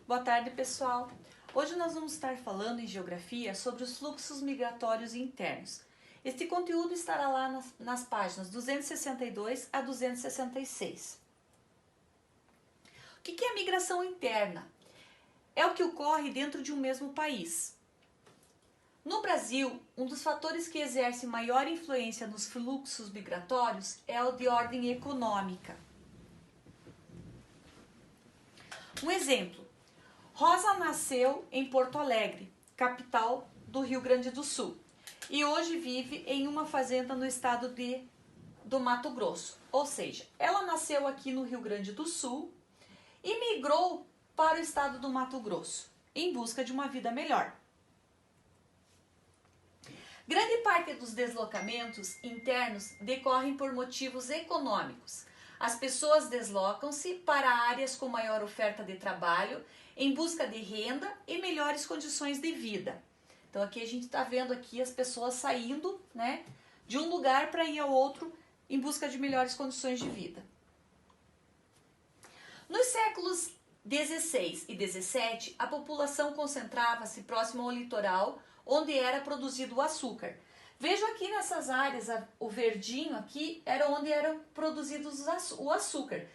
Boa tarde, pessoal. Hoje nós vamos estar falando em geografia sobre os fluxos migratórios internos. Este conteúdo estará lá nas páginas 262 a 266. O que é a migração interna? É o que ocorre dentro de um mesmo país. No Brasil, um dos fatores que exerce maior influência nos fluxos migratórios é o de ordem econômica. Um exemplo: Rosa nasceu em Porto Alegre, capital do Rio Grande do Sul, e hoje vive em uma fazenda no estado do Mato Grosso. Ou seja, ela nasceu aqui no Rio Grande do Sul e migrou para o estado do Mato Grosso, em busca de uma vida melhor. Grande parte dos deslocamentos internos decorrem por motivos econômicos. As pessoas deslocam-se para áreas com maior oferta de trabalho em busca de renda e melhores condições de vida. Então aqui a gente está vendo aqui as pessoas saindo, de um lugar para ir ao outro em busca de melhores condições de vida. Nos séculos 16 e 17, a população concentrava-se próximo ao litoral, onde era produzido o açúcar. Vejo aqui nessas áreas, o verdinho aqui era onde eram produzidos o açúcar.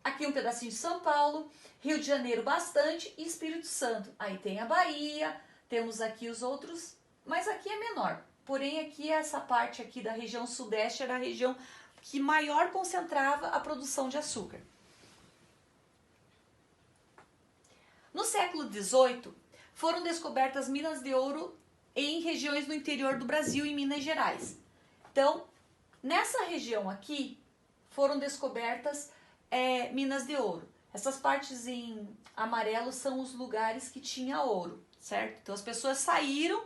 Aqui um pedacinho de São Paulo, Rio de Janeiro bastante e Espírito Santo. Aí tem a Bahia, temos aqui os outros, mas aqui é menor. Porém aqui essa parte aqui da região sudeste era a região que maior concentrava a produção de açúcar. No século XVIII, foram descobertas minas de ouro em regiões do interior do Brasil, em Minas Gerais. Então, nessa região aqui, foram descobertas minas de ouro. Essas partes em amarelo são os lugares que tinha ouro, certo? Então, as pessoas saíram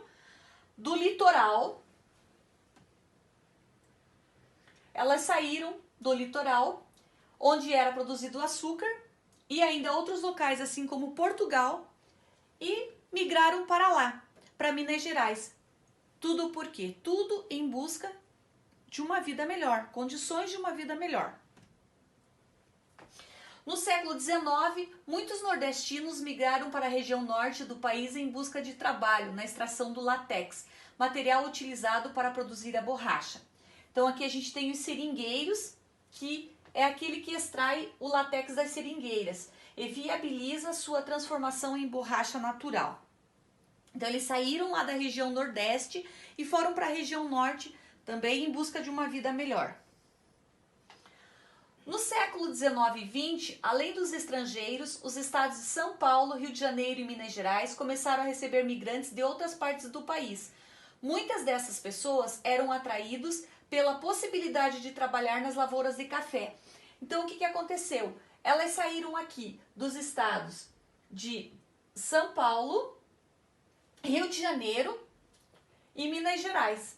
do litoral, onde era produzido o açúcar, e ainda outros locais, assim como Portugal, e migraram para lá, para Minas Gerais. Tudo por quê? Tudo em busca de uma vida melhor, condições de uma vida melhor. No século XIX, muitos nordestinos migraram para a região norte do país em busca de trabalho na extração do látex, material utilizado para produzir a borracha. Então aqui a gente tem os seringueiros, que é aquele que extrai o látex das seringueiras e viabiliza sua transformação em borracha natural. Então eles saíram lá da região nordeste e foram para a região norte também em busca de uma vida melhor. No século XIX e XX, além dos estrangeiros, os estados de São Paulo, Rio de Janeiro e Minas Gerais começaram a receber migrantes de outras partes do país. Muitas dessas pessoas eram atraídos pela possibilidade de trabalhar nas lavouras de café. Então o que aconteceu? Elas saíram aqui dos estados de São Paulo, Rio de Janeiro e Minas Gerais.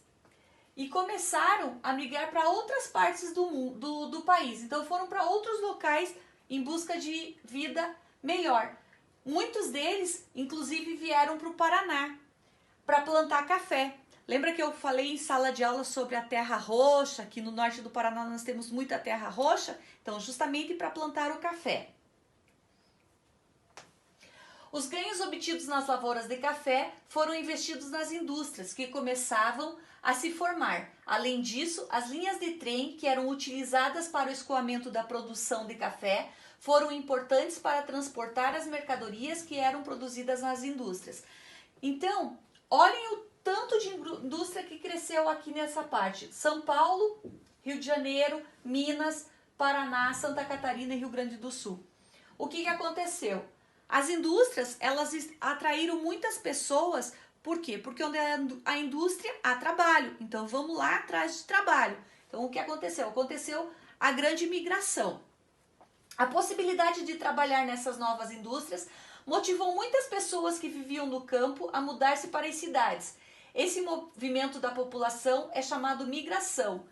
E começaram a migrar para outras partes do país. Então foram para outros locais em busca de vida melhor. Muitos deles, inclusive, vieram para o Paraná para plantar café. Lembra que eu falei em sala de aula sobre a terra roxa? Aqui no norte do Paraná nós temos muita terra roxa. Então, justamente para plantar o café. Os ganhos obtidos nas lavouras de café foram investidos nas indústrias que começavam a se formar. Além disso, as linhas de trem que eram utilizadas para o escoamento da produção de café foram importantes para transportar as mercadorias que eram produzidas nas indústrias. Então, olhem o tanto de indústria que cresceu aqui nessa parte. São Paulo, Rio de Janeiro, Minas, Paraná, Santa Catarina e Rio Grande do Sul. O que aconteceu? As indústrias, elas atraíram muitas pessoas, por quê? Porque onde a indústria há trabalho, então vamos lá atrás de trabalho. Então o que aconteceu? Aconteceu a grande migração. A possibilidade de trabalhar nessas novas indústrias motivou muitas pessoas que viviam no campo a mudar-se para as cidades. Esse movimento da população é chamado migração,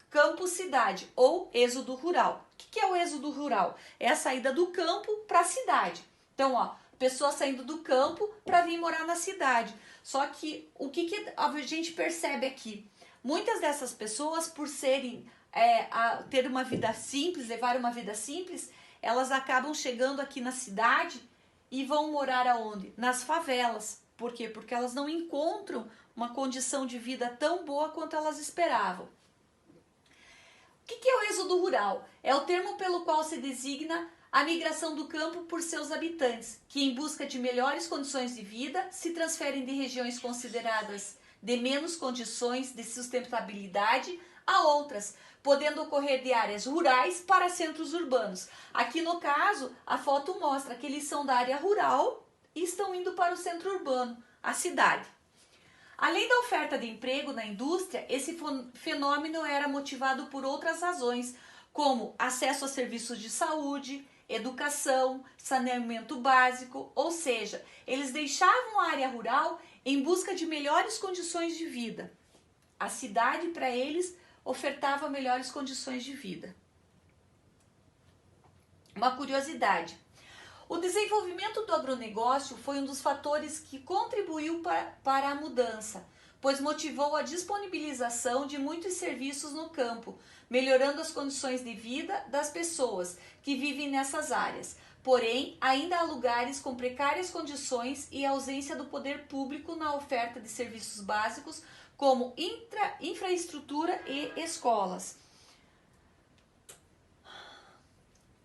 campo-cidade ou êxodo rural. O que é o êxodo rural? É a saída do campo para a cidade. Então, pessoas saindo do campo para vir morar na cidade. Só que o que a gente percebe aqui? Muitas dessas pessoas, por ter uma vida simples, levar uma vida simples, elas acabam chegando aqui na cidade e vão morar aonde? Nas favelas. Por quê? Porque elas não encontram uma condição de vida tão boa quanto elas esperavam. O que é o êxodo rural? É o termo pelo qual se designa a migração do campo por seus habitantes, que em busca de melhores condições de vida se transferem de regiões consideradas de menos condições de sustentabilidade a outras, podendo ocorrer de áreas rurais para centros urbanos. Aqui no caso, a foto mostra que eles são da área rural e estão indo para o centro urbano, a cidade. Além da oferta de emprego na indústria, esse fenômeno era motivado por outras razões, como acesso a serviços de saúde, educação, saneamento básico, ou seja, eles deixavam a área rural em busca de melhores condições de vida. A cidade, para eles, ofertava melhores condições de vida. Uma curiosidade: o desenvolvimento do agronegócio foi um dos fatores que contribuiu para a mudança, pois motivou a disponibilização de muitos serviços no campo, melhorando as condições de vida das pessoas que vivem nessas áreas. Porém, ainda há lugares com precárias condições e ausência do poder público na oferta de serviços básicos, como infraestrutura e escolas.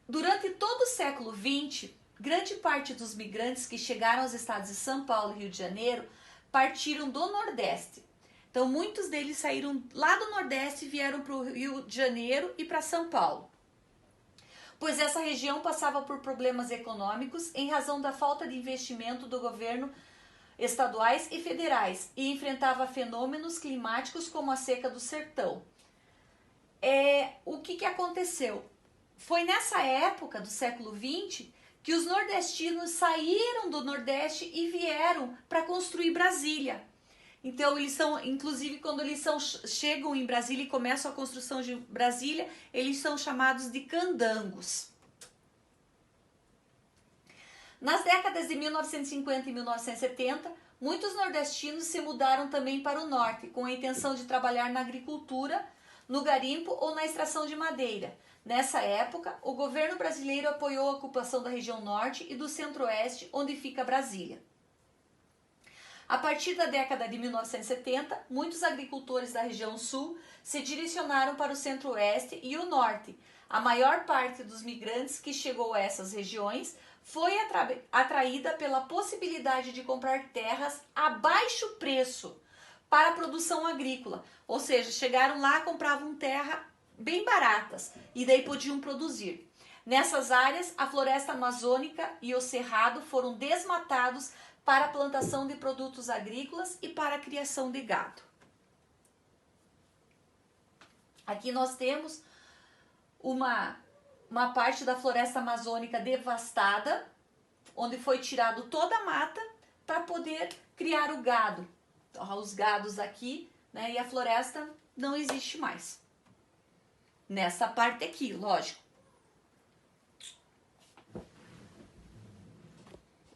Durante todo o século XX, grande parte dos migrantes que chegaram aos estados de São Paulo e Rio de Janeiro partiram do Nordeste. Então, muitos deles saíram lá do Nordeste e vieram para o Rio de Janeiro e para São Paulo, pois essa região passava por problemas econômicos em razão da falta de investimento do governo estaduais e federais e enfrentava fenômenos climáticos como a seca do sertão. O que aconteceu? Foi nessa época do século XX que os nordestinos saíram do Nordeste e vieram para construir Brasília. Então, eles são, inclusive, quando eles chegam em Brasília e começam a construção de Brasília, eles são chamados de candangos. Nas décadas de 1950 e 1970, muitos nordestinos se mudaram também para o norte, com a intenção de trabalhar na agricultura, no garimpo ou na extração de madeira. Nessa época, o governo brasileiro apoiou a ocupação da região norte e do centro-oeste, onde fica Brasília. A partir da década de 1970, muitos agricultores da região sul se direcionaram para o centro-oeste e o norte. A maior parte dos migrantes que chegou a essas regiões foi atraída pela possibilidade de comprar terras a baixo preço para a produção agrícola. Ou seja, chegaram lá, compravam terra bem baratas e daí podiam produzir. Nessas áreas, a floresta amazônica e o cerrado foram desmatados para a plantação de produtos agrícolas e para a criação de gado. Aqui nós temos uma parte da floresta amazônica devastada, onde foi tirado toda a mata para poder criar o gado. Os gados aqui, né, e a floresta não existe mais. Nessa parte aqui, lógico.